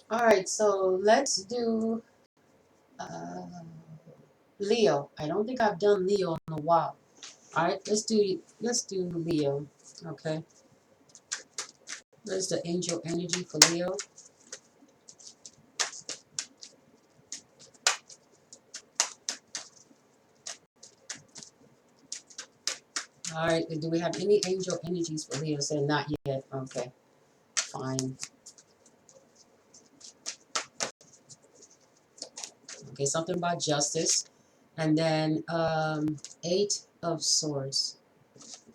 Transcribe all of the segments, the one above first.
All right, so let's do uh, Leo. I don't think I've done Leo in a while. All right, let's do Leo. Okay, there's the angel energy for Leo. All right, do we have any angel energies for Leo? Said not yet. Okay, fine. Okay, something about justice, and then Eight of Swords.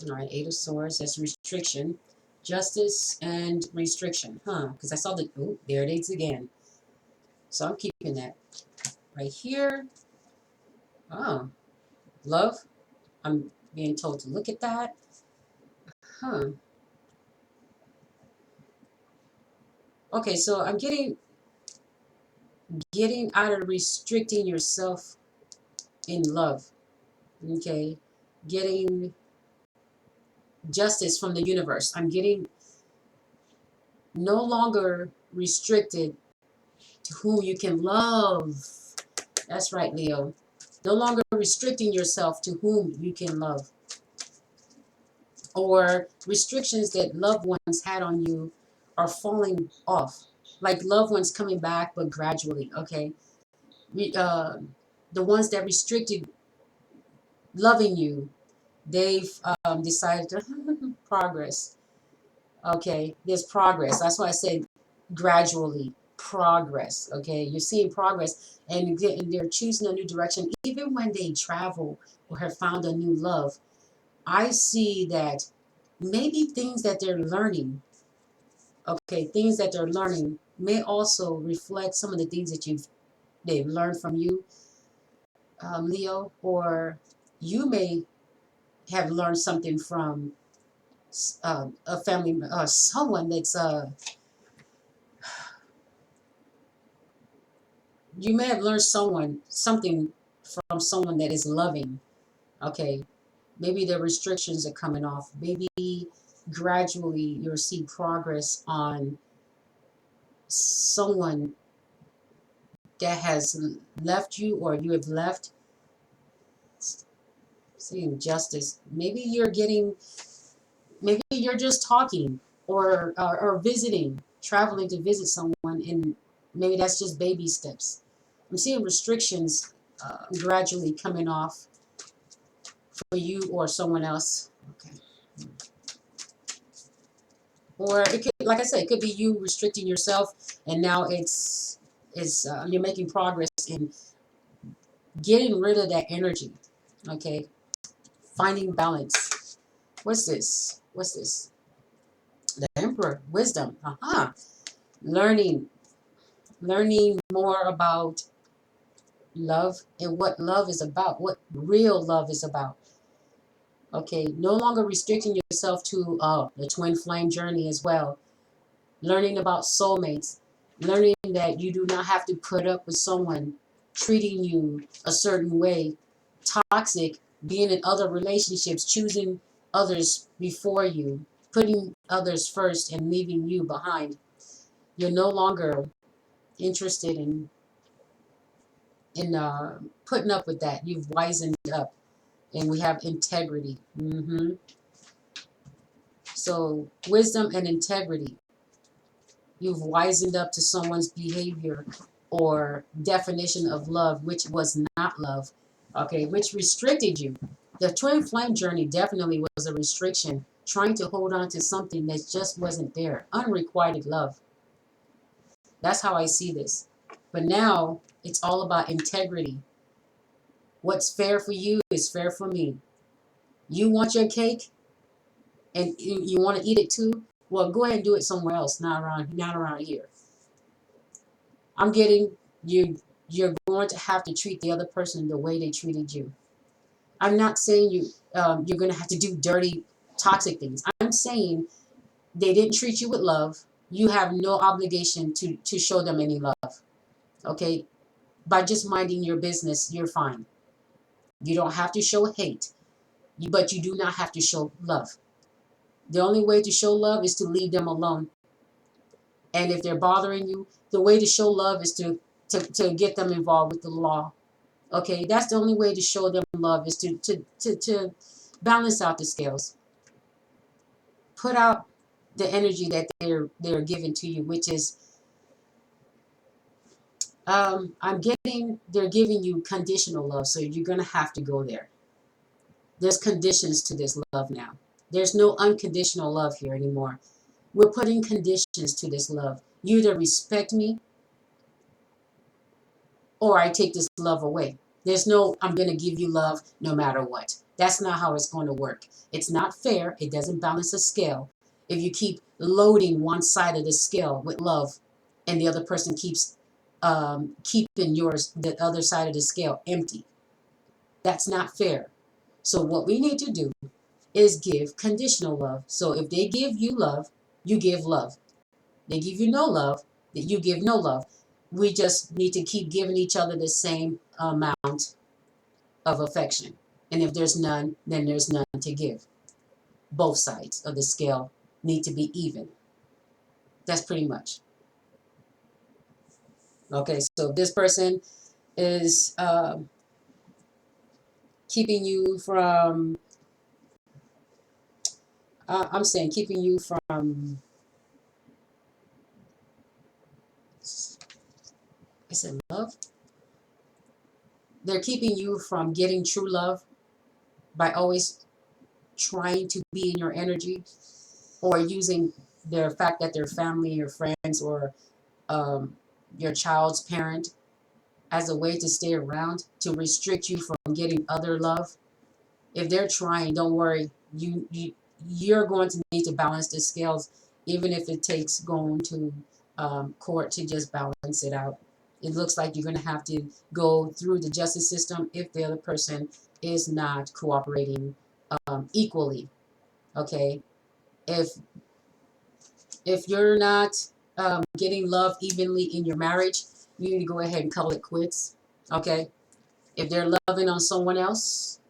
All right, Eight of Swords. That's restriction, justice, and restriction. Huh? Because I saw the. Oh, there it is again. So I'm keeping that right here. Oh, love. I'm being told to look at that. Huh. Okay, so I'm getting out of restricting yourself in love. Okay, getting justice from the universe. I'm getting no longer restricted to whom you can love. That's right, Leo. No longer restricting yourself to whom you can love. Or restrictions that loved ones had on you are falling off. Like loved ones coming back, but gradually, okay? We, the ones that restricted loving you, they've decided to progress. Okay, there's progress. That's why I said gradually progress. Okay, you're seeing progress, and they're choosing a new direction. Even when they travel or have found a new love, I see that maybe things that they're learning, okay, things that they're learning may also reflect some of the things that they've learned from you, Leo, or you may have learned something from a family, someone that's you may have learned something from someone that is loving. Okay, maybe the restrictions are coming off. Maybe gradually you'll see progress on someone that has left you or you have left. Seeing justice. Maybe you're just talking or visiting, traveling to visit someone, and maybe that's just baby steps. I'm seeing restrictions gradually coming off for you or someone else. Okay. Or it could, like I said, it could be you restricting yourself, and now it's you're making progress in getting rid of that energy. Okay, finding balance. What's this? What's this? The Emperor, wisdom. Aha. Learning, learning more about love and what love is about, what real love is about. Okay, no longer restricting yourself to the twin flame journey as well. Learning about soulmates, learning that you do not have to put up with someone treating you a certain way, toxic, being in other relationships, choosing others before you, putting others first and leaving you behind. You're no longer interested in putting up with that. You've wisened up, and we have integrity. So wisdom and integrity. You've wisened up to someone's behavior or definition of love, which was not love, okay, which restricted you. The twin flame journey definitely was a restriction, trying to hold on to something that just wasn't there. Unrequited love. That's how I see this. But now it's all about integrity. What's fair for you is fair for me. You want your cake and you want to eat it too? Well, go ahead and do it somewhere else, not around here. I'm getting you. You're going to have to treat the other person the way they treated you. I'm not saying you're going to have to do dirty, toxic things. I'm saying they didn't treat you with love. You have no obligation to show them any love. Okay, by just minding your business, you're fine. You don't have to show hate, but you do not have to show love. The only way to show love is to leave them alone. And if they're bothering you, the way to show love is to get them involved with the law. Okay, that's the only way to show them love, is to balance out the scales. Put out the energy that they're giving to you, which is they're giving you conditional love, so you're gonna have to go there. There's conditions to this love now. There's no unconditional love here anymore. We're putting conditions to this love. You either respect me or I take this love away. There's no, I'm going to give you love no matter what. That's not how it's going to work. It's not fair. It doesn't balance a scale. If you keep loading one side of the scale with love and the other person keeps keeping the other side of the scale empty, that's not fair. So what we need to do is give conditional love. So if they give you love, you give love. They give you no love, that you give no love. We just need to keep giving each other the same amount of affection. And if there's none, then there's none to give. Both sides of the scale need to be even. That's pretty much. Okay, so if this person is keeping you from, I'm saying keeping you from, is it love? They're keeping you from getting true love by always trying to be in your energy, or using the fact that they're family or friends or your child's parent as a way to stay around, to restrict you from getting other love. If they're trying, don't worry. You're going to need to balance the scales, even if it takes going to court to just balance it out. It looks like you're going to have to go through the justice system if the other person is not cooperating equally. Okay, if you're not getting love evenly in your marriage, you need to go ahead and call it quits. Okay, if they're loving on someone else,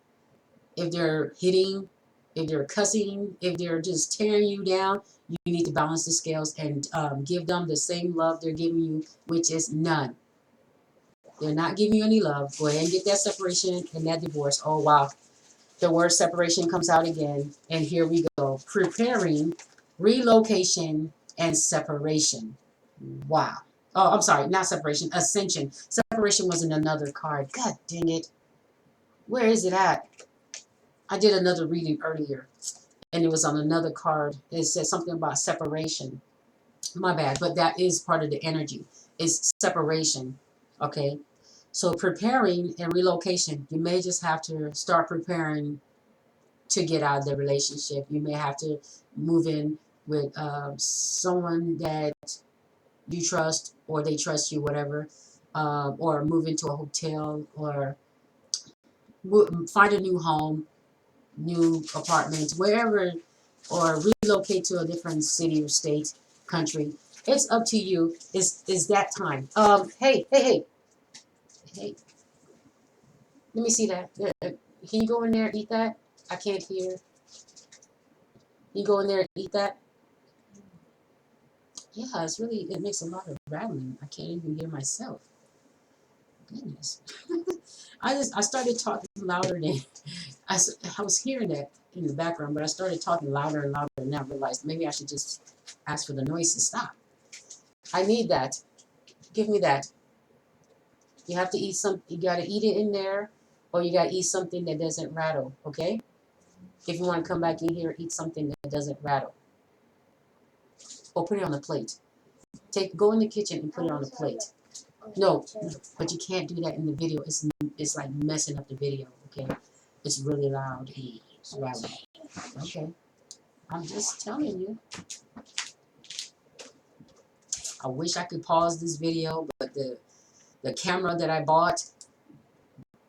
if they're hitting, if they're cussing, if they're just tearing you down, you need to balance the scales and give them the same love they're giving you, which is none. They're not giving you any love. Go ahead and get that separation and that divorce. Oh wow, the word separation comes out again, and here we go. Preparing relocation and separation. Wow. Oh, I'm sorry, not separation, ascension. Separation was in another card. God dang it. Where is it at? I did another reading earlier, and it was on another card. It said something about separation. My bad, but that is part of the energy. Is separation. Okay. So preparing and relocation, you may just have to start preparing to get out of the relationship. You may have to move in with someone that you trust, or they trust you, whatever, or move into a hotel, or find a new home, new apartment, wherever, or relocate to a different city or state, country. It's up to you. Is that time? Hey, let me see that. Can you go in there and eat that? I can't hear. You go in there and eat that? Yeah, it makes a lot of rattling. I can't even hear myself. Goodness. I started talking louder than, I was hearing that in the background, but I started talking louder and louder, and now I realized maybe I should just ask for the noise to stop. I need that. Give me that. You have to eat you gotta eat it in there, or you gotta eat something that doesn't rattle, okay? If you want to come back in here, eat something that doesn't rattle. Or put it on a plate. Go in the kitchen and put it on a plate. No, but you can't do that in the video. It's like messing up the video, okay? It's really loud and loud. Okay. I'm just telling you. I wish I could pause this video, but the camera that I bought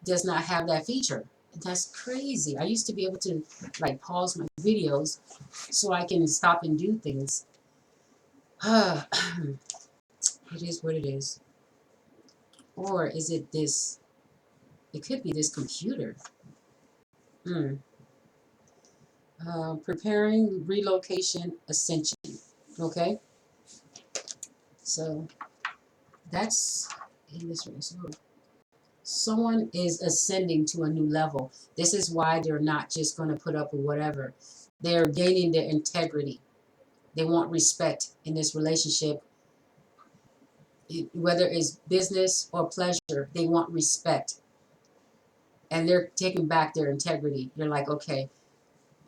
does not have that feature. That's crazy. I used to be able to like pause my videos so I can stop and do things. It is what it is. Or is it this? It could be this computer. Preparing relocation ascension. Okay. So that's in this way. So someone is ascending to a new level. This is why they're not just going to put up with whatever. They're gaining their integrity. They want respect in this relationship, whether it's business or pleasure. They want respect, and they're taking back their integrity. You're like, okay,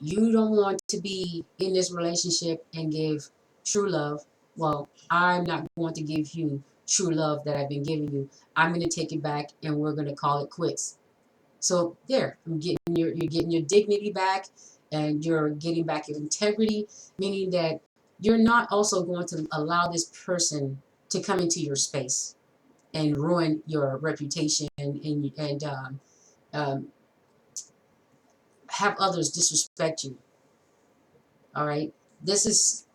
you don't want to be in this relationship and give true love. Well, I'm not going to give you true love that I've been giving you. I'm going to take it back, and we're going to call it quits. So there, you're getting your dignity back, and you're getting back your integrity, meaning that you're not also going to allow this person to come into your space and ruin your reputation and um, have others disrespect you. All right, this is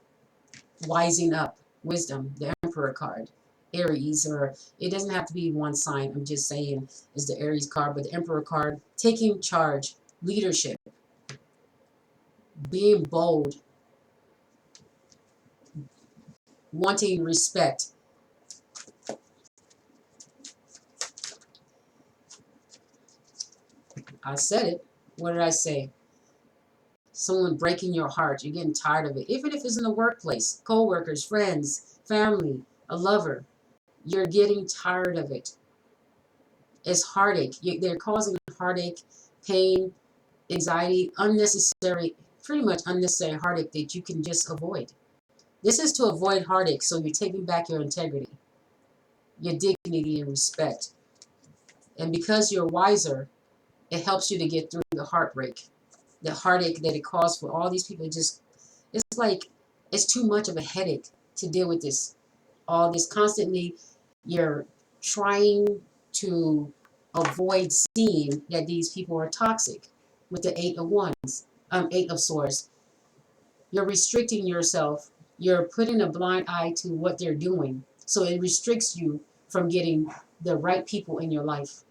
wising up, wisdom, the Emperor card. Aries, or it doesn't have to be one sign. I'm just saying is the Aries card, but the Emperor card, taking charge, leadership, being bold, wanting respect. I said it. What did I say? Someone breaking your heart. You're getting tired of it. Even if it's in the workplace, co-workers, friends, family, a lover. You're getting tired of it. It's heartache. They're causing heartache, pain, anxiety, unnecessary, pretty much unnecessary heartache that you can just avoid. This is to avoid heartache, so you're taking back your integrity, your dignity and respect. And because you're wiser, it helps you to get through the heartbreak, the heartache that it caused for all these people. It's like it's too much of a headache to deal with this. All this constantly, you're trying to avoid seeing that these people are toxic with the eight of swords. You're restricting yourself. You're putting a blind eye to what they're doing. So it restricts you from getting the right people in your life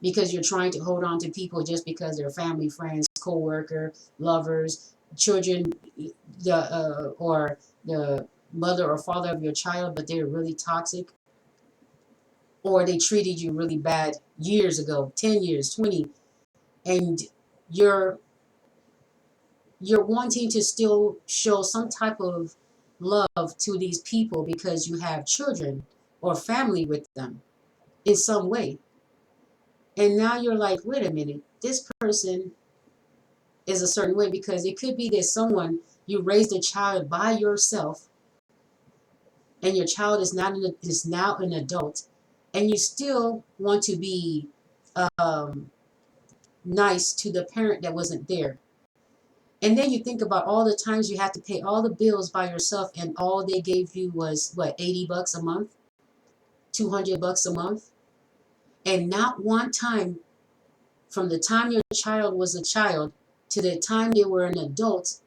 because you're trying to hold on to people just because they're family, friends, co-worker, lovers, children, or the mother or father of your child, but they're really toxic, or they treated you really bad years ago, 10 years, 20, and you're wanting to still show some type of love to these people because you have children or family with them in some way. And now you're like, wait a minute, this person is a certain way, because it could be that someone, you raised a child by yourself and your child is now an adult, and you still want to be um, nice to the parent that wasn't there. And then you think about all the times you had to pay all the bills by yourself, and all they gave you was what, $80 a month, $200 a month, and not one time from the time your child was a child to the time they were an adult,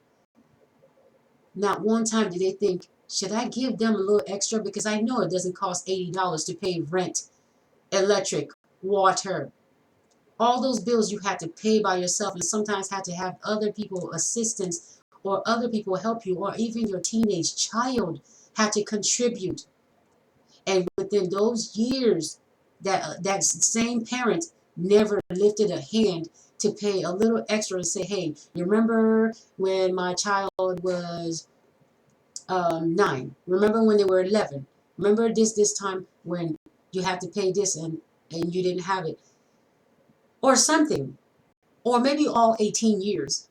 not one time did they think, should I give them a little extra, because I know it doesn't cost $80 to pay rent, electric, water, all those bills you had to pay by yourself, and sometimes had to have other people assistance, or other people help you, or even your teenage child had to contribute. And within those years, that same parent never lifted a hand to pay a little extra and say, hey, you remember when my child was 9? Remember when they were 11? Remember this time when you had to pay this, and you didn't have it, or something, or maybe all 18 years.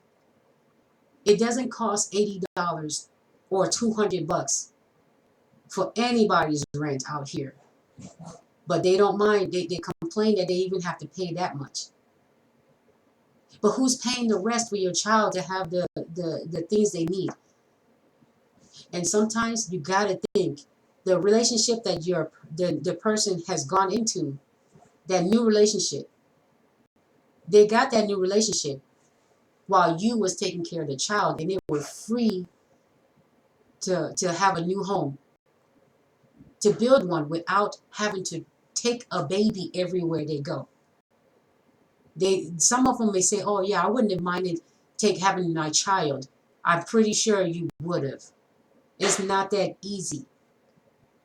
It doesn't cost $80 or $200 for anybody's rent out here. But they don't mind. They complain that they even have to pay that much. But who's paying the rest for your child to have the things they need? And sometimes you got to think, the relationship that the person has gone into, that new relationship, they got that new relationship while you was taking care of the child, and they were free to have a new home, to build one without having to take a baby everywhere they go. Some of them may say, oh yeah, I wouldn't have minded having my child. I'm pretty sure you would have. It's not that easy.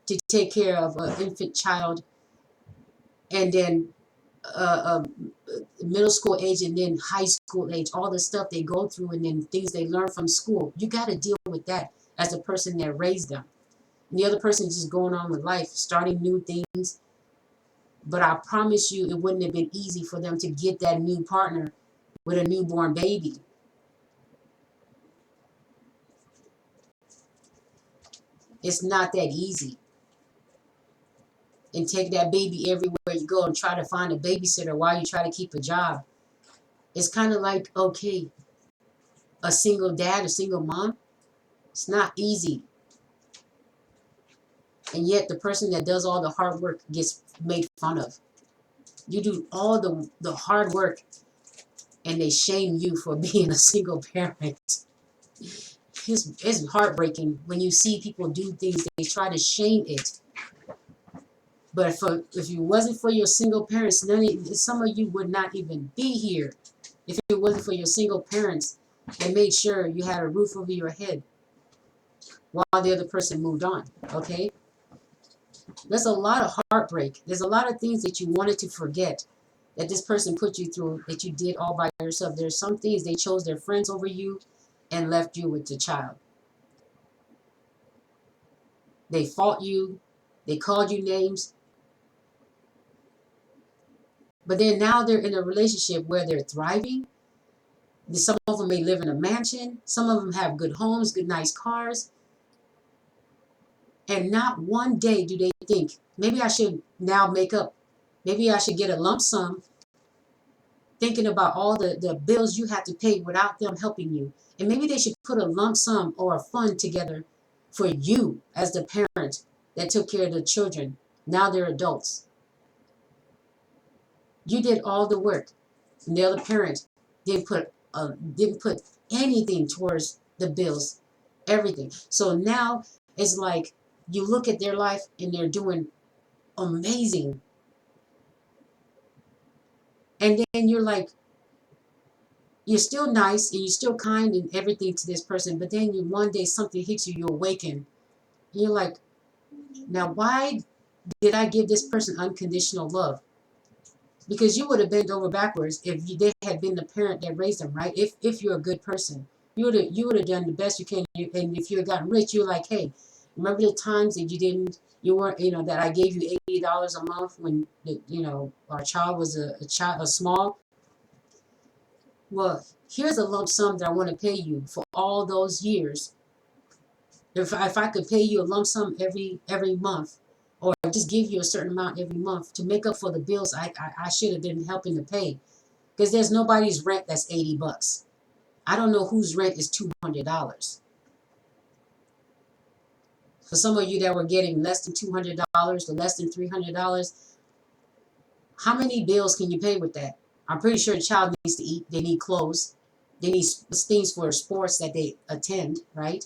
to take care of an infant child, and then middle school age, and then high school age, all the stuff they go through, and then things they learn from school. You got to deal with that as the person that raised them. And the other person is just going on with life, starting new things. But I promise you, it wouldn't have been easy for them to get that new partner with a newborn baby. It's not that easy. And take that baby everywhere you go and try to find a babysitter while you try to keep a job. It's kind of like, okay, a single dad, a single mom. It's not easy. And yet the person that does all the hard work gets made fun of. You do all the hard work and they shame you for being a single parent. It's heartbreaking when you see people do things, they try to shame it. But if it wasn't for your single parents, some of you would not even be here. If it wasn't for your single parents that made sure you had a roof over your head while the other person moved on, okay? There's a lot of heartbreak. There's a lot of things that you wanted to forget that this person put you through that you did all by yourself. There's some things they chose their friends over you and left you with the child. They fought you. They called you names. But then now they're in a relationship where they're thriving. Some of them may live in a mansion. Some of them have good homes, good nice cars. And not one day do they think, maybe I should now make up. Maybe I should get a lump sum, thinking about all the bills you have to pay without them helping you. And maybe they should put a lump sum or a fund together for you as the parent that took care of the children. Now they're adults. You did all the work. And the other parent didn't put anything towards the bills, everything. So now it's like you look at their life and they're doing amazing. And then you're like, you're still nice and you're still kind and everything to this person. But then one day something hits you, you awaken. And you're like, now why did I give this person unconditional love? Because you would have bent over backwards if they had been the parent that raised them, right? If you're a good person, you would have done the best you can. And if you had gotten rich, you're like, hey, remember the times that you weren't, that I gave you $80 a month when our child was a small. Well, here's a lump sum that I want to pay you for all those years. If I could pay you a lump sum every month, or just give you a certain amount every month to make up for the bills I should have been helping to pay. Because there's nobody's rent that's $80. I don't know whose rent is $200. For some of you that were getting less than $200 or less than $300, how many bills can you pay with that? I'm pretty sure a child needs to eat. They need clothes. They need things for sports that they attend, right?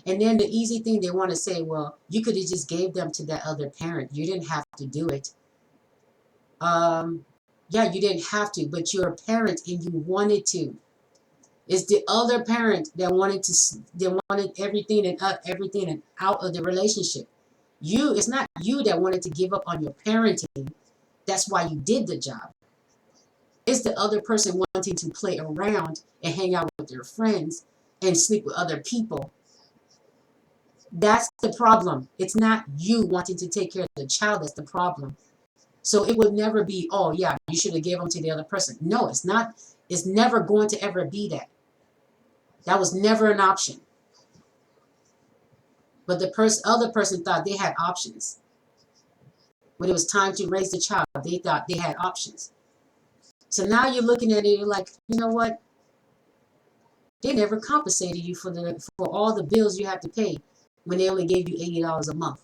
And then the easy thing they want to say, well, you could have just gave them to that other parent. You didn't have to do it. Yeah, you didn't have to, but you're a parent and you wanted to. It's the other parent that wanted everything and out of the relationship. It's not you that wanted to give up on your parenting. That's why you did the job. It's the other person wanting to play around and hang out with their friends and sleep with other people. That's the problem. It's not you wanting to take care of the child that's the problem. So it would never be, oh yeah, you should have given them to the other person. No, it's not. It's never going to ever be that. That was never an option. But the other person thought they had options. When it was time to raise the child, they thought they had options. So now you're looking at it, you're like, you know what? They never compensated you for all the bills you have to pay when they only gave you $80 a month.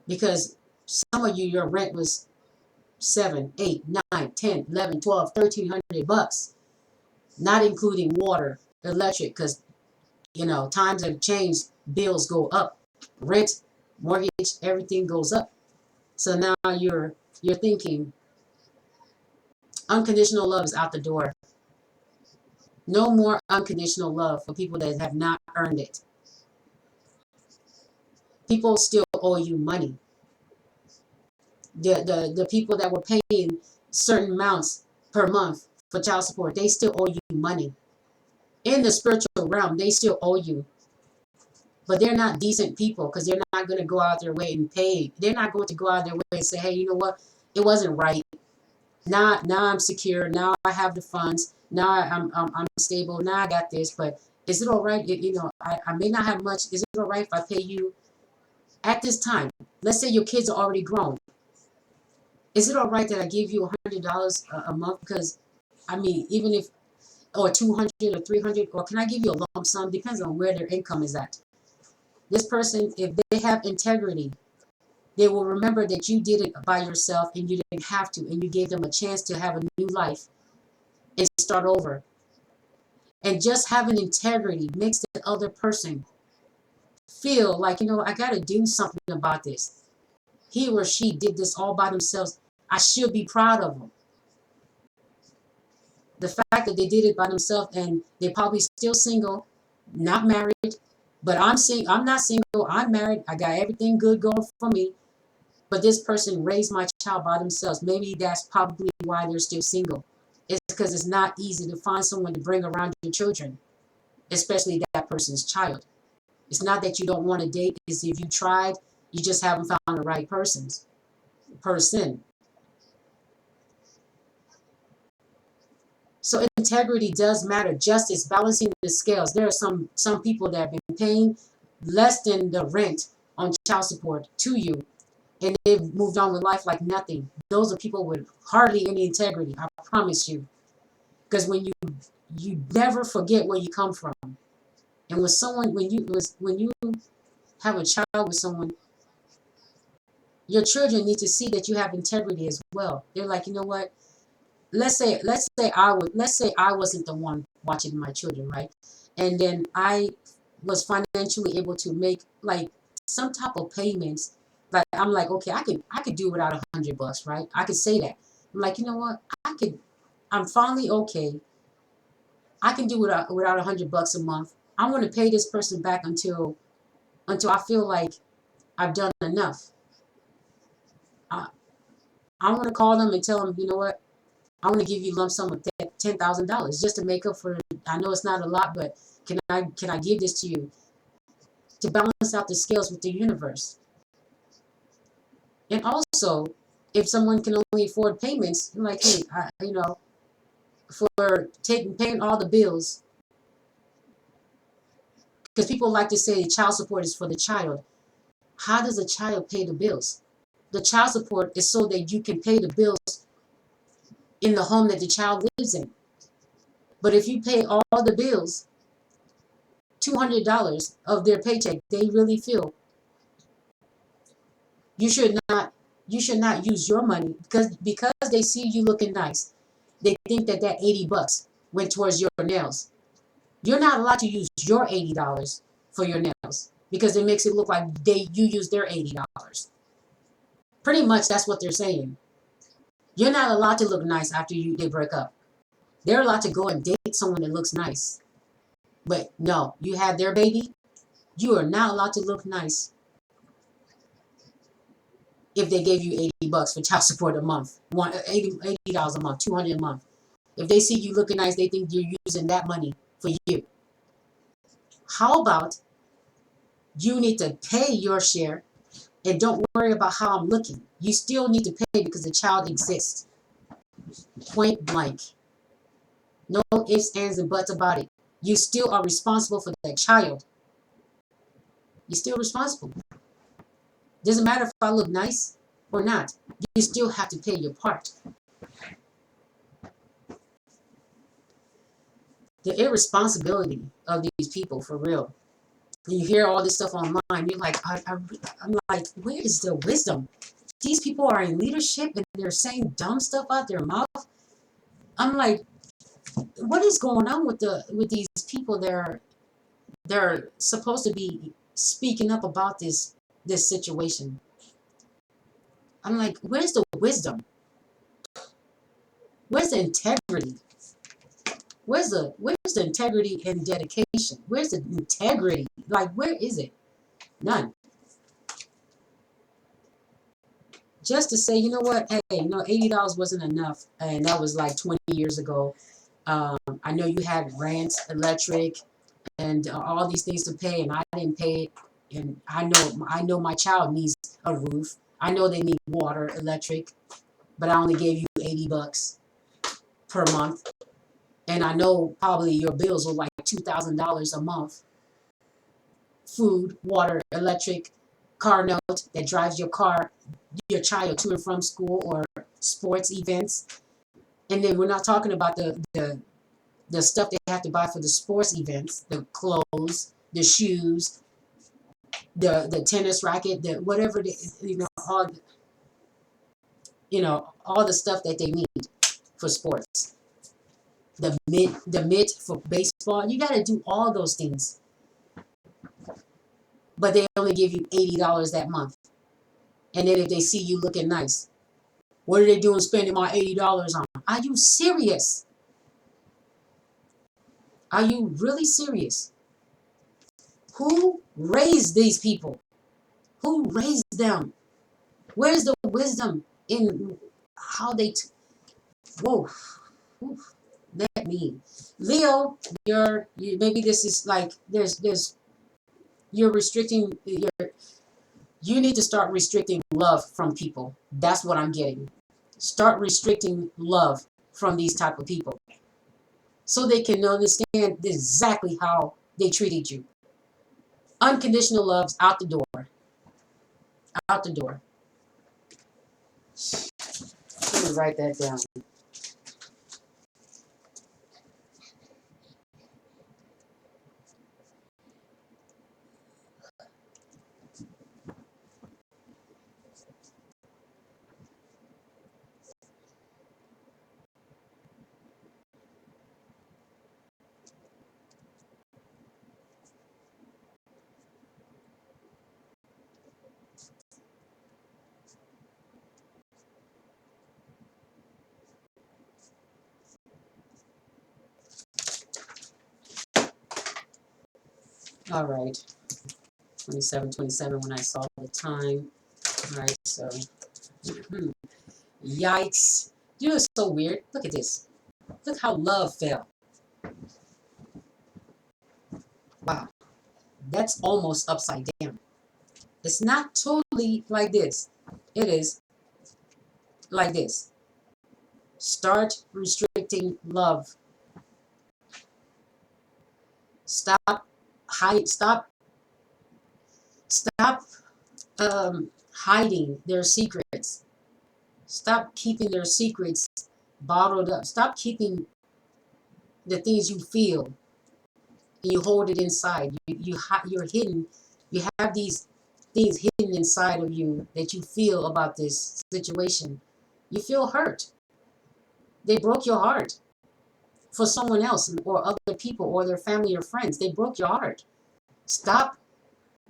Because some of you, your rent was $7, $8, $9, $10, $11, $12, $1,300, not including water, electric, because times have changed, bills go up, rent, mortgage, everything goes up. So now you're thinking unconditional love is out the door. No more unconditional love for people that have not earned it. People still owe you money. The people that were paying certain amounts per month for child support, they still owe you money. In the spiritual realm, they still owe you. But they're not decent people because they're not going to go out their way and pay. They're not going to go out their way and say, hey, you know what? It wasn't right. Now I'm secure. Now I have the funds. Now I'm stable. Now I got this. But is it all right? I may not have much. Is it all right if I pay you at this time? Let's say your kids are already grown. Is it all right that I give you $100 a month? Because, I mean, even if, or 200 or 300, or can I give you a lump sum? Depends on where their income is at. This person, if they have integrity, they will remember that you did it by yourself and you didn't have to, and you gave them a chance to have a new life and start over. And just having integrity makes the other person feel like, I got to do something about this. He or she did this all by themselves. I should be proud of them. The fact that they did it by themselves and they're probably still single, not married, but I'm not single, I'm married, I got everything good going for me. But this person raised my child by themselves. Maybe that's probably why they're still single. It's because it's not easy to find someone to bring around your children, especially that person's child. It's not that you don't want to date. It's if you tried, you just haven't found the right person. So integrity does matter. Justice, balancing the scales. There are some people that have been paying less than the rent on child support to you, and they've moved on with life like nothing. Those are people with hardly any integrity, I promise you. Because when you never forget where you come from. And when you have a child with someone, your children need to see that you have integrity as well. They're like, you know what? Let's say I wasn't the one watching my children, right? And then I was financially able to make like some type of payments. Like I'm like, okay, I could do without $100, right? I could say that. I'm like, you know what? I'm finally okay. I can do without $100 a month. I'm going to pay this person back until I feel like I've done enough. I I want to call them and tell them, you know what? I want to give you a lump sum of $10,000 just to make up for. I know it's not a lot, but can I give this to you to balance out the scales with the universe? And also, if someone can only afford payments, I'm like, hey, for paying all the bills, because people like to say child support is for the child. How does a child pay the bills? The child support is so that you can pay the bills in the home that the child lives in. But if you pay all the bills, $200 of their paycheck, they really feel you should not use your money because they see you looking nice. They think that $80 went towards your nails. You're not allowed to use your $80 for your nails because it makes it look like you use their $80. Pretty much that's what they're saying. You're not allowed to look nice after they break up. They're allowed to go and date someone that looks nice. But no, you have their baby. You are not allowed to look nice if they gave you $80 for child support a month, $80 a month, $200 a month. If they see you looking nice, they think you're using that money for you. How about you need to pay your share and don't worry about how I'm looking. You still need to pay because the child exists. Point blank. No ifs, ands, and buts about it. You still are responsible for that child. You're still responsible. Doesn't matter if I look nice or not. You still have to pay your part. The irresponsibility of these people, for real. You hear all this stuff online, you're like, I'm like, where is the wisdom? These people are in leadership and they're saying dumb stuff out their mouth. I'm like, what is going on with these people? They're supposed to be speaking up about this situation. I'm like, where's the wisdom? Where's the integrity? Where's the integrity and dedication? Where's the integrity? Like, where is it? None. just to say, you know what, hey, $80 wasn't enough, and that was like 20 years ago. I know you had rent, electric, and all these things to pay, and I didn't pay it. And I know my child needs a roof. I know they need water, electric, but I only gave you $80 per month. And I know probably your bills were like $2,000 a month. Food, water, electric, car note that drives your child to and from school or sports events. And then we're not talking about the stuff they have to buy for the sports events, the clothes, the shoes, the tennis racket, the whatever, all the stuff that they need for sports. The mitt for baseball. You got to do all those things, but they only give you $80 that month. And then if they see you looking nice, what are they doing spending my $80 on? Are you serious? Are you really serious? Who raised these people? Who raised them? Where's the wisdom in how they? Whoa, let me, Leo. Maybe this is like you're restricting your. You need to start restricting love from people. That's what I'm getting. Start restricting love from these type of people, so they can understand exactly how they treated you. Unconditional love's out the door. Out the door. Let me write that down. All right. 27:27 when I saw the time. All right, so yikes. It's so weird. Look at this. Look how love fell. Wow. That's almost upside down. It's not totally like this. It is like this. Start restricting love. Stop stop hiding their secrets. Stop keeping their secrets bottled up. Stop keeping the things you feel and you hold it inside. You're hidden. You have these things hidden inside of you that you feel about this situation. You feel hurt. They broke your heart for someone else or other people or their family or friends. They broke your heart. Stop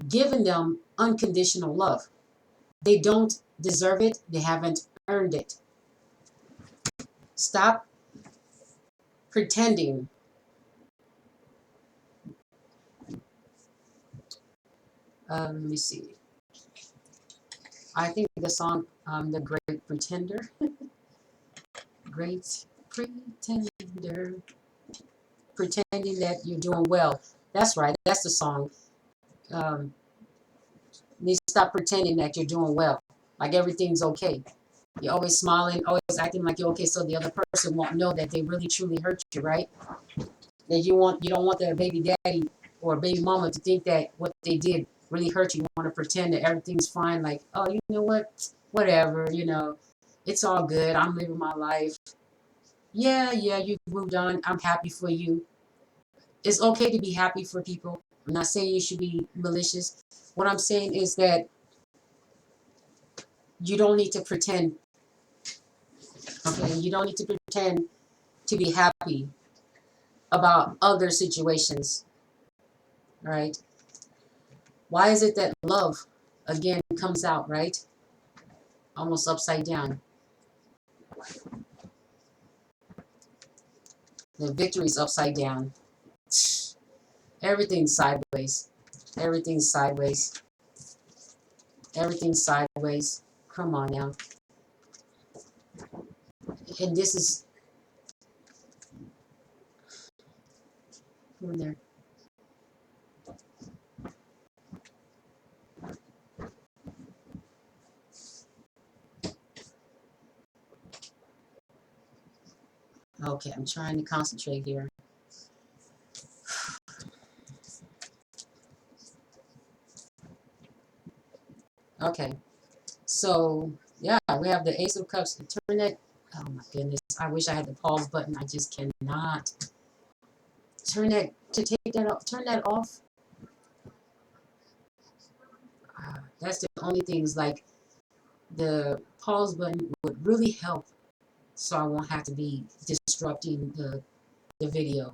giving them unconditional love. They don't deserve it. They haven't earned it. Stop pretending. Let me see. I think the song, The Great Pretender. Great Pretender. Pretending that you're doing well. That's right. That's the song. Um, you need to stop pretending that you're doing well. Like everything's okay. You're always smiling, always acting like you're okay, so the other person won't know that they really truly hurt you, right? That you don't want their baby daddy or baby mama to think that what they did really hurt you. You want to pretend that everything's fine, like, oh, you know what? Whatever, it's all good. I'm living my life. Yeah, you've moved on. I'm happy for you. It's okay to be happy for people. I'm not saying you should be malicious. What I'm saying is that you don't need to pretend. Okay, you don't need to pretend to be happy about other situations. Right? Why is it that love again comes out, right? Almost upside down. The victory's upside down. Everything's sideways. Everything's sideways. Everything's sideways. Come on now. And this is over there. Okay, I'm trying to concentrate here. Okay, so yeah, we have the Ace of Cups. Turn that. Oh my goodness! I wish I had the pause button. I just cannot. Turn that to take that off. Turn that off. That's the only things like the pause button would really help, so I won't have to be disrupting the video.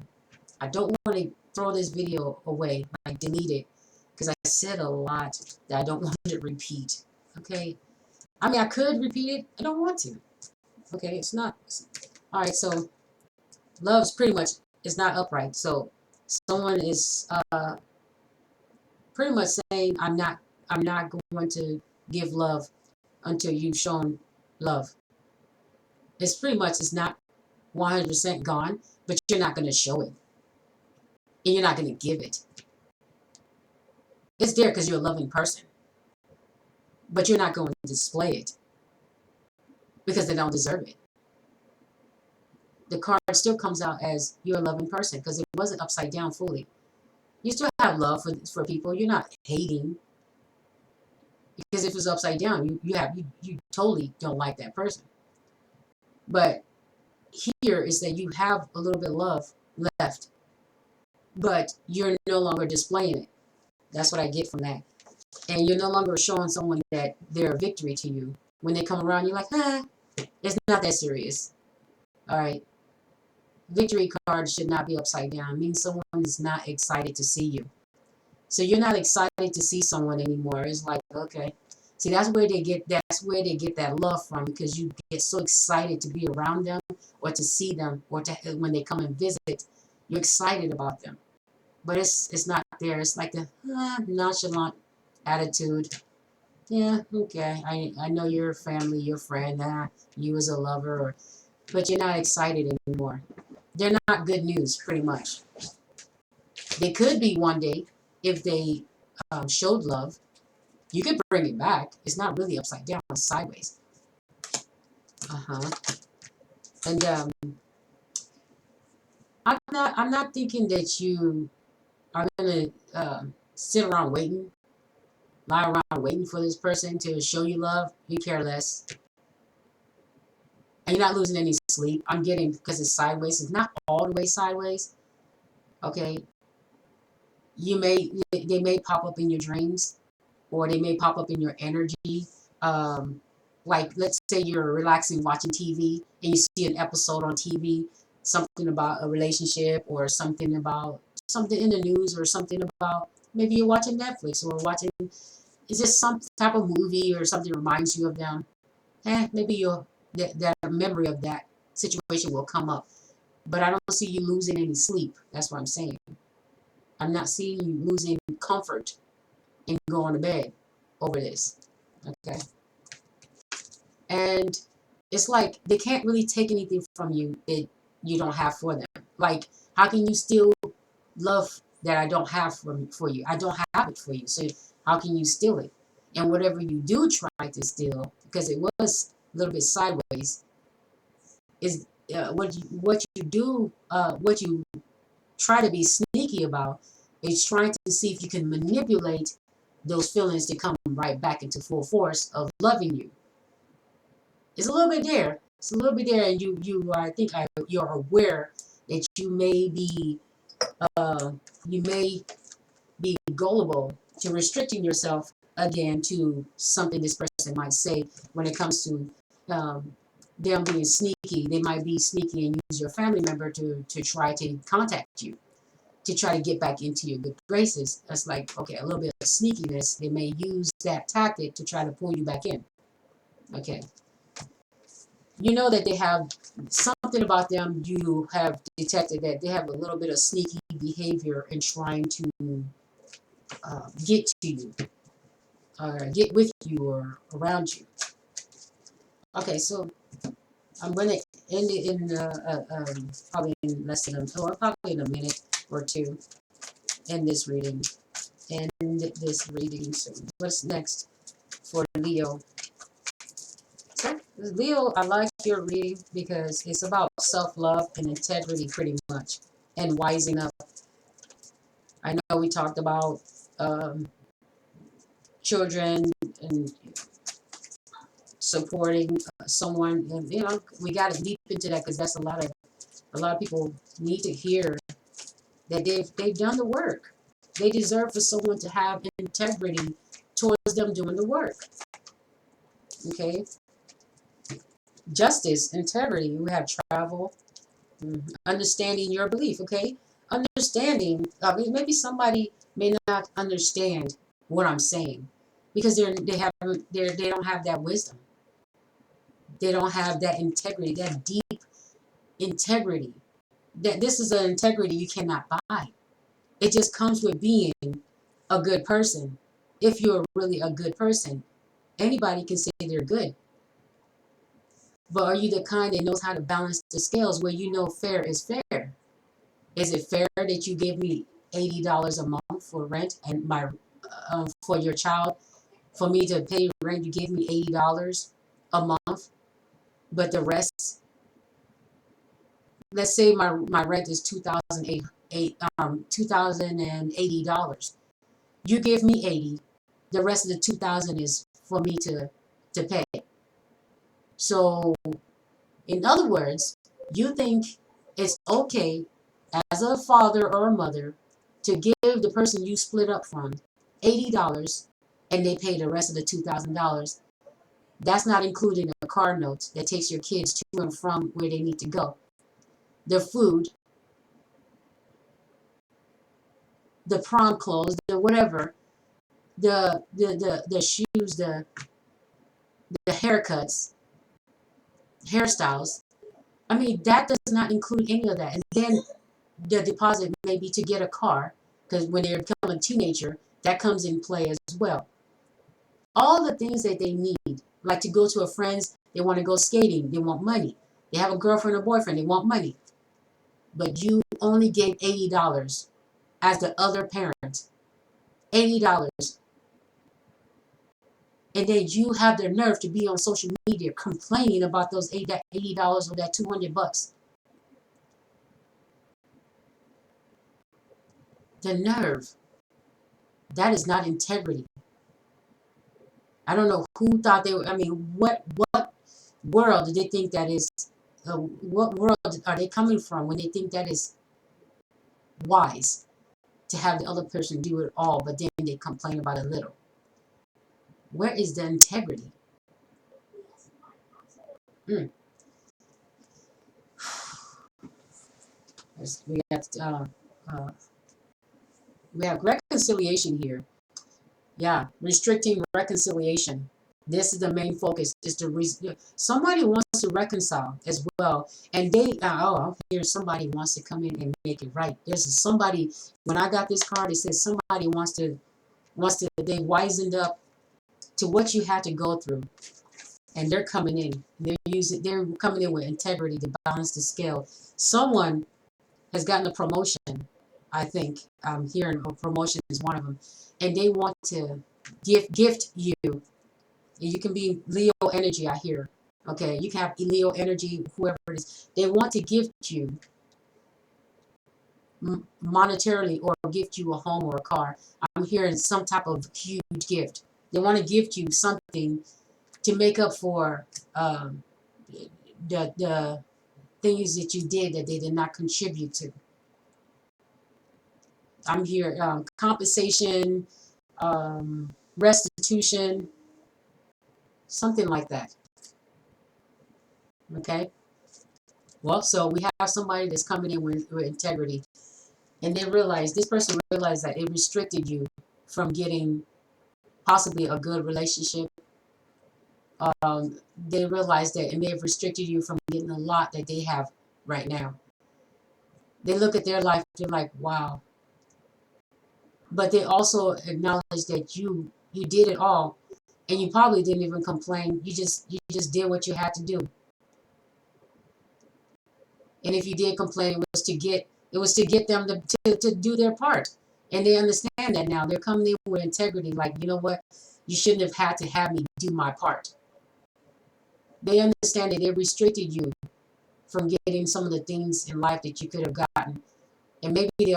I don't want to throw this video away, like delete it, because I said a lot that I don't want to repeat. Okay, I mean I could repeat it. I don't want to. Okay, it's not. All right, so love's pretty much is not upright. So someone is pretty much saying I'm not going to give love until you've shown love. It's pretty much it's not 100% gone, but you're not going to show it, and you're not going to give it. It's there because you're a loving person, but you're not going to display it because they don't deserve it. The card still comes out as you're a loving person because it wasn't upside down fully. You still have love for people. You're not hating because if it's upside down, you totally don't like that person. But here is that you have a little bit of love left, but you're no longer displaying it. That's what I get from that. And you're no longer showing someone that they're a victory to you. When they come around, you're like, it's not that serious. All right. Victory card should not be upside down. It means someone is not excited to see you. So you're not excited to see someone anymore. It's like, okay. See, that's where they get that love from, because you get so excited to be around them or to see them or to when they come and visit, you're excited about them. But it's not there. It's like the nonchalant attitude. Yeah, okay. I know your family, your friend, you as a lover, but you're not excited anymore. They're not good news, pretty much. They could be one day if they showed love. You could bring it back. It's not really upside down, it's sideways. And I'm not thinking that you are gonna sit around waiting, lie around waiting for this person to show you love. You care less, and you're not losing any sleep. I'm getting, because it's sideways. It's not all the way sideways. Okay, they may pop up in your dreams, or they may pop up in your energy. Like, let's say you're relaxing watching TV and you see an episode on TV, something about a relationship or something about something in the news, or something about maybe you're watching Netflix or watching, is this some type of movie or something reminds you of them? Maybe that memory of that situation will come up. But I don't see you losing any sleep. That's what I'm saying. I'm not seeing you losing comfort and going to bed over this. Okay. And it's like they can't really take anything from you that you don't have for them. Like, how can you steal love that I don't have for you? I don't have it for you. So how can you steal it? And whatever you do try to steal, because it was a little bit sideways, is what you try to be sneaky about is trying to see if you can manipulate those feelings to come right back into full force of loving you. It's a little bit there. It's a little bit there, and you're aware that you may be gullible to restricting yourself again to something this person might say when it comes to them being sneaky. They might be sneaky and use your family member to try to contact you, to try to get back into your good graces. That's like, okay, a little bit of sneakiness. They may use that tactic to try to pull you back in. Okay. You know that they have something about them. You have detected that they have a little bit of sneaky behavior in trying to get to you, or get with you, or around you. Okay, so I'm going to end it in probably in less than probably in a minute or two. End this reading. End this reading. So what's next for Leo? So Leo, I like your reading because it's about self-love and integrity pretty much, and wising up. I know we talked about um, children and supporting someone, and we got to deep into that because that's a lot of people need to hear that they've done the work. They deserve for someone to have integrity towards them doing the work. Okay, justice, integrity. We have travel, understanding your belief. Okay, understanding. I mean, maybe somebody may not understand what I'm saying because they don't have that wisdom. They don't have that integrity, that deep integrity. That this is an integrity you cannot buy. It just comes with being a good person. If you're really a good person, anybody can say they're good. But are you the kind that knows how to balance the scales where you know fair is fair? Is it fair that you give me $80 a month for rent and my for your child? For me to pay rent, you give me $80 a month, but the rest, let's say my rent is $2,080. You give me 80. The rest of the 2,000 is for me to pay. So, in other words, you think it's okay as a father or a mother to give the person you split up from $80 and they pay the rest of the $2,000. That's not including a car note that takes your kids to and from where they need to go. The food, the prom clothes, the whatever, the shoes, the haircuts, hairstyles. I mean, that does not include any of that. And then the deposit may be to get a car, because when they become a teenager, that comes in play as well. All the things that they need, like to go to a friend's, they want to go skating, they want money. They have a girlfriend or boyfriend, they want money. But you only gave $80 as the other parent. $80. And then you have the nerve to be on social media complaining about that $80 or that $200. The nerve. That is not integrity. I don't know who thought they were. I mean, what world do they think that is? What world are they coming from when they think that is wise to have the other person do it all, but then they complain about a little? Where is the integrity? Mm. We have uh, we have reconciliation here. Yeah, restricting reconciliation. This is the main focus. Is to somebody wants to reconcile as well, and they I'm here. Somebody wants to come in and make it right. There's somebody. When I got this card, it says somebody wants to. They wisened up to what you had to go through, and they're coming in. They're coming in with integrity to balance the scale. Someone has gotten a promotion. I think I'm hearing a promotion is one of them, and they want to gift you. You can be Leo energy, I hear. Okay, you can have Leo energy, whoever it is. They want to gift you monetarily or gift you a home or a car. I'm hearing some type of huge gift. They want to gift you something to make up for the things that you did that they did not contribute to. I'm here compensation, restitution, something like that. Okay. Well, so we have somebody that's coming in with integrity, and this person realized that it restricted you from getting possibly a good relationship. They realized that it may have restricted you from getting a lot that they have right now. They look at their life, they're like, wow. But they also acknowledge that you did it all, and you probably didn't even complain. You just did what you had to do. And if you did complain, it was to get them to do their part. And they understand that now. They're coming in with integrity, like, you know what? You shouldn't have had to have me do my part. They understand that they restricted you from getting some of the things in life that you could have gotten. And maybe they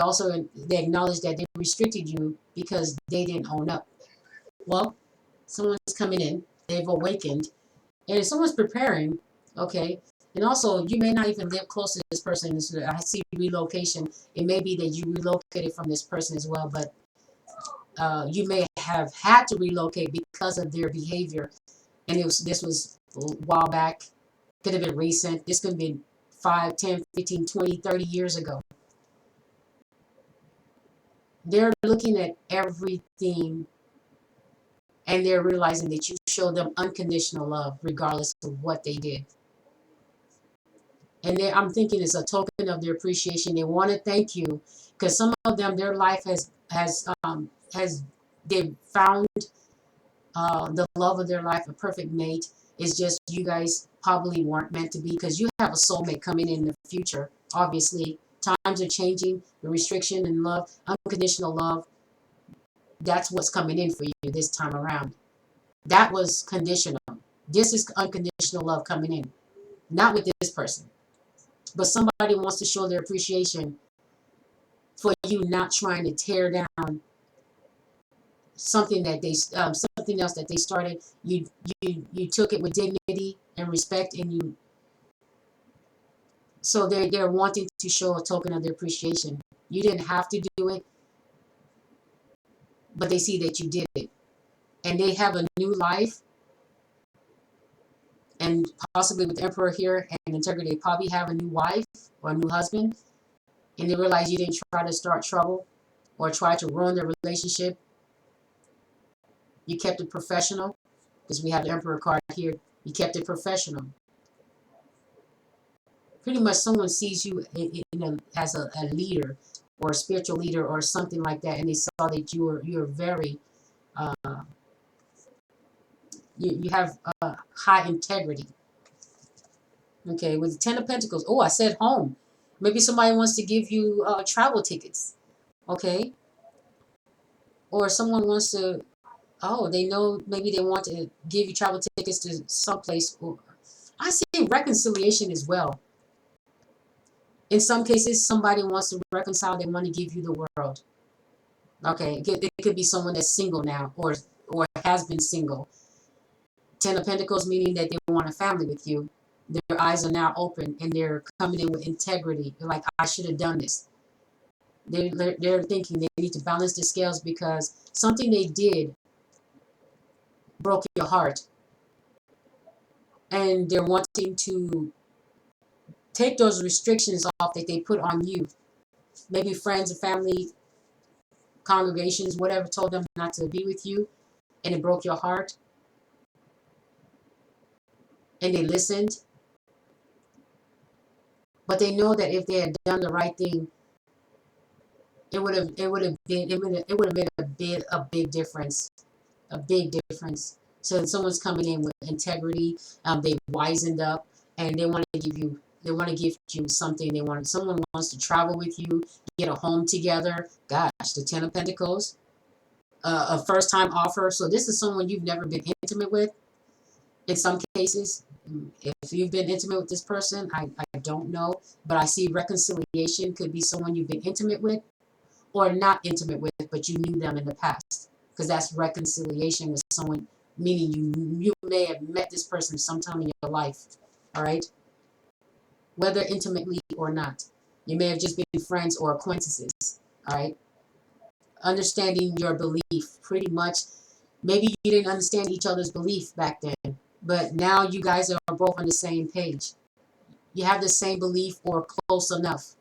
acknowledge that they restricted you because they didn't own up. Well, someone's coming in, they've awakened, and if someone's preparing, okay, and also you may not even live close to this person. I see relocation. It may be that you relocated from this person as well, but you may have had to relocate because of their behavior. And this was a while back, could have been recent. This could have been 5, 10, 15, 20, 30 years ago. They're looking at everything, and they're realizing that you show them unconditional love regardless of what they did. And I'm thinking it's a token of their appreciation. They want to thank you because some of them, their life has they've found the love of their life, a perfect mate. It's just you guys probably weren't meant to be, because you have a soulmate coming in the future. Obviously, times are changing. The restriction and love, unconditional love, that's what's coming in for you this time around. That was conditional. This is unconditional love coming in, not with this person. But somebody wants to show their appreciation for you not trying to tear down something else that they started. You took it with dignity and respect, and so they're wanting to show a token of their appreciation. You didn't have to do it, but they see that you did it, and they have a new life. And possibly with the Emperor here and integrity, they probably have a new wife or a new husband, and they realize you didn't try to start trouble or try to ruin their relationship. You kept it professional, because we have the Emperor card here. You kept it professional. Pretty much someone sees you as a leader or a spiritual leader or something like that, and they saw that you're very uh, you have high integrity. Okay, with the Ten of Pentacles. Oh, I said home. Maybe somebody wants to give you travel tickets. Okay, or someone wants to. Oh, they know, maybe they want to give you travel tickets to someplace. I see reconciliation as well. In some cases, somebody wants to reconcile. They want to give you the world. Okay, it could be someone that's single now, or has been single. Ten of Pentacles, meaning that they want a family with you. Their eyes are now open, and they're coming in with integrity. They're like, I should have done this. They're thinking they need to balance the scales because something they did broke your heart, and they're wanting to take those restrictions off that they put on you. Maybe friends and family, congregations, whatever, told them not to be with you, and it broke your heart, and they listened. But they know that if they had done the right thing, it would have been a big difference, a big difference. So someone's coming in with integrity. They wisened up, and they want to give you something. Someone wants to travel with you, get a home together. Gosh, the Ten of Pentacles, a first time offer. So this is someone you've never been intimate with. In some cases, if you've been intimate with this person, I don't know, but I see reconciliation. Could be someone you've been intimate with or not intimate with, but you knew them in the past, because that's reconciliation with someone, meaning you may have met this person sometime in your life. All right, whether intimately or not, you may have just been friends or acquaintances. All right, understanding your belief, pretty much. Maybe you didn't understand each other's belief back then, but now you guys are both on the same page. You have the same belief or close enough,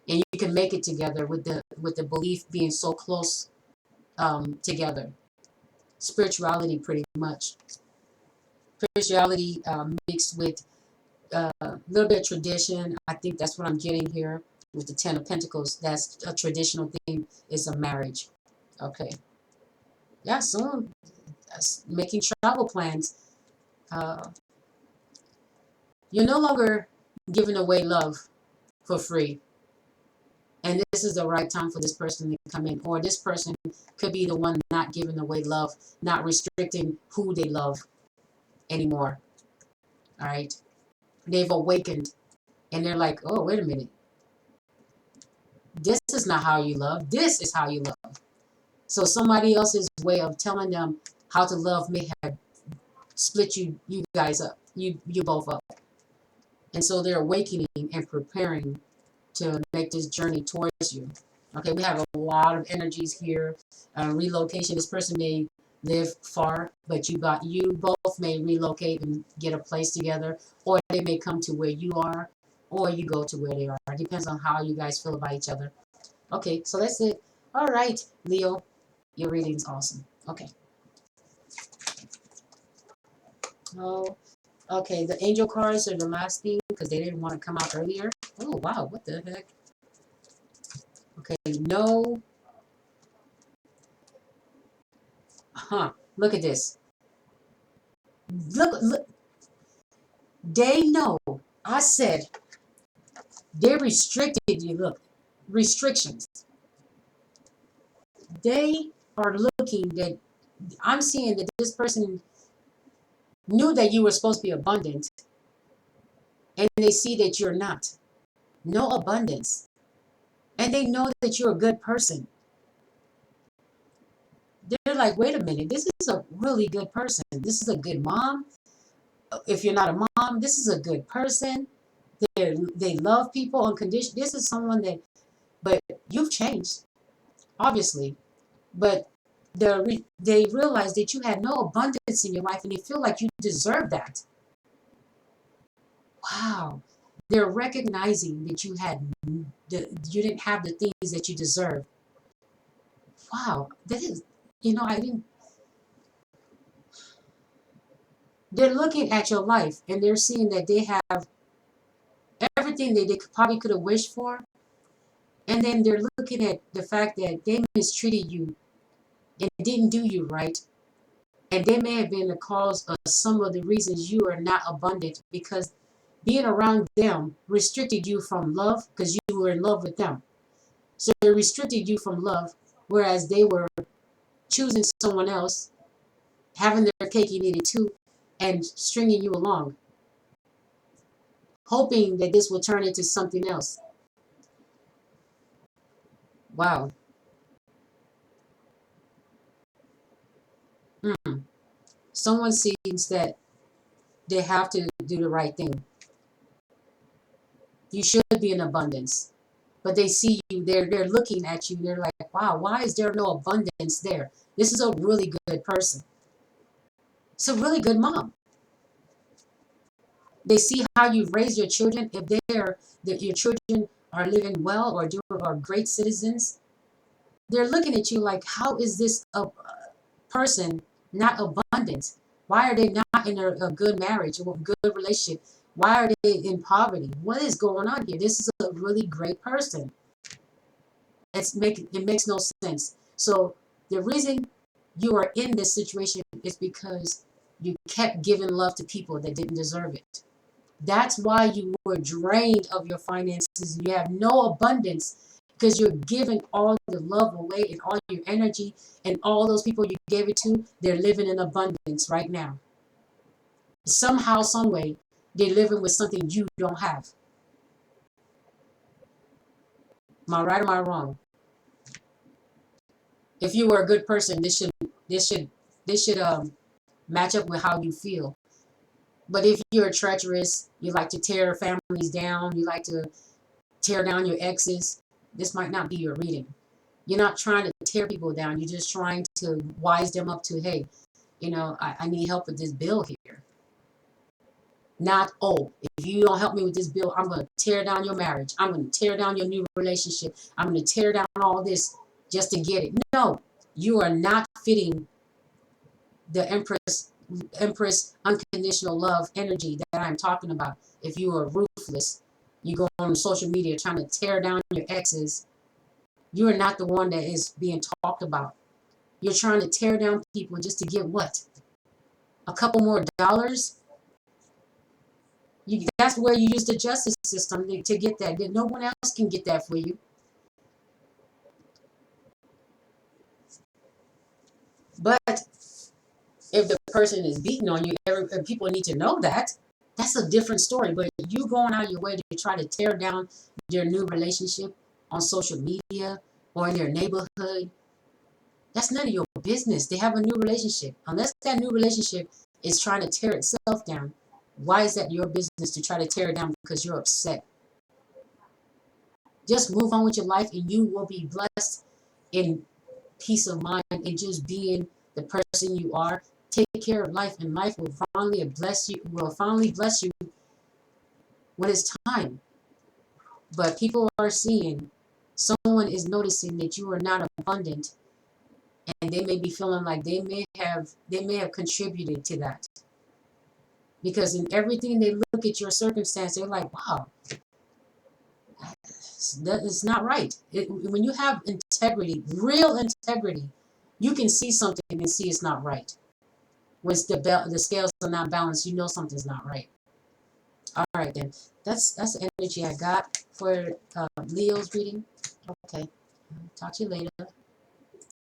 and you can make it together with the belief being so close together. Spirituality, pretty much. Spirituality mixed with a little bit of tradition. I think that's what I'm getting here with the Ten of Pentacles. That's a traditional thing, is a marriage. Okay. Yeah, soon. making travel plans. Uh, you're no longer giving away love for free. And this is the right time for this person to come in. Or this person could be the one not giving away love, not restricting who they love anymore. All right. They've awakened and they're like, oh, wait a minute. This is not how you love. This is how you love. So somebody else's way of telling them how to love may have split you guys up, you both up. And so they're awakening and preparing to make this journey towards you. Okay, we have a lot of energies here. Relocation. This person may live far, but you both may relocate and get a place together, or they may come to where you are, or you go to where they are. It depends on how you guys feel about each other. Okay, so that's it. All right, Leo, your reading's awesome. Okay. Oh, okay. The angel cards are the last thing because they didn't want to come out earlier. Oh wow, what the heck? Okay, no. Look at this. Look. They know. I said they restricted you. Look, restrictions. They are looking that I'm seeing that this person knew that you were supposed to be abundant, and they see that you're not. No abundance. And they know that you're a good person. They're like, wait a minute, this is a really good person. This is a good mom. If you're not a mom, this is a good person. They love people unconditionally. This is someone that, but you've changed, obviously. But they realize that you had no abundance in your life and they feel like you deserve that. Wow. They're recognizing that you didn't have the things that you deserve. Wow. That is, I didn't. They're looking at your life and they're seeing that they have everything that they probably could have wished for. And then they're looking at the fact that they mistreated you and didn't do you right. And they may have been the cause of some of the reasons you are not abundant because being around them restricted you from love because you were in love with them. So they restricted you from love, whereas they were choosing someone else, having their cake and eat it too, and stringing you along, hoping that this will turn into something else. Wow. Someone sees that they have to do the right thing. You should be in abundance. But they see you, they're looking at you, they're like, wow, why is there no abundance there? This is a really good person. It's a really good mom. They see how you've raised your children. If that your children are living well or are great citizens, they're looking at you like, how is this a person not abundant? Why are they not in a good marriage or a good relationship? Why are they in poverty? What is going on here? This is a really great person. It makes no sense. So the reason you are in this situation is because you kept giving love to people that didn't deserve it. That's why you were drained of your finances. You have no abundance because you're giving all the love away and all your energy, and all those people you gave it to, they're living in abundance right now. Somehow, some way, they're living with something you don't have. Am I right or am I wrong? If you were a good person, this should match up with how you feel. But if you're treacherous, you like to tear families down, you like to tear down your exes, this might not be your reading. You're not trying to tear people down. You're just trying to wise them up to, hey, I need help with this bill here. Not, oh, if you don't help me with this bill, I'm going to tear down your marriage. I'm going to tear down your new relationship. I'm going to tear down all this just to get it. No, you are not fitting the Empress unconditional love energy that I'm talking about. If you are ruthless, you go on social media trying to tear down your exes, you are not the one that is being talked about. You're trying to tear down people just to get what? A couple more dollars? That's where you use the justice system to get that. No one else can get that for you. But if the person is beating on you, people need to know that. That's a different story. But you going out of your way to try to tear down their new relationship on social media or in their neighborhood, that's none of your business. They have a new relationship. Unless that new relationship is trying to tear itself down, why is that your business to try to tear it down because you're upset? Just move on with your life and you will be blessed in peace of mind and just being the person you are. Take care of life, and life will finally bless you. Will finally bless you when it's time. But people are seeing, someone is noticing that you are not abundant, and they may be feeling like they may have contributed to that, because in everything they look at your circumstance, they're like, wow, that is not right. When you have integrity, real integrity, you can see something and see it's not right. When the scales are not balanced, you know something's not right. All right, then. That's the energy I got for Leo's reading. Okay. Talk to you later.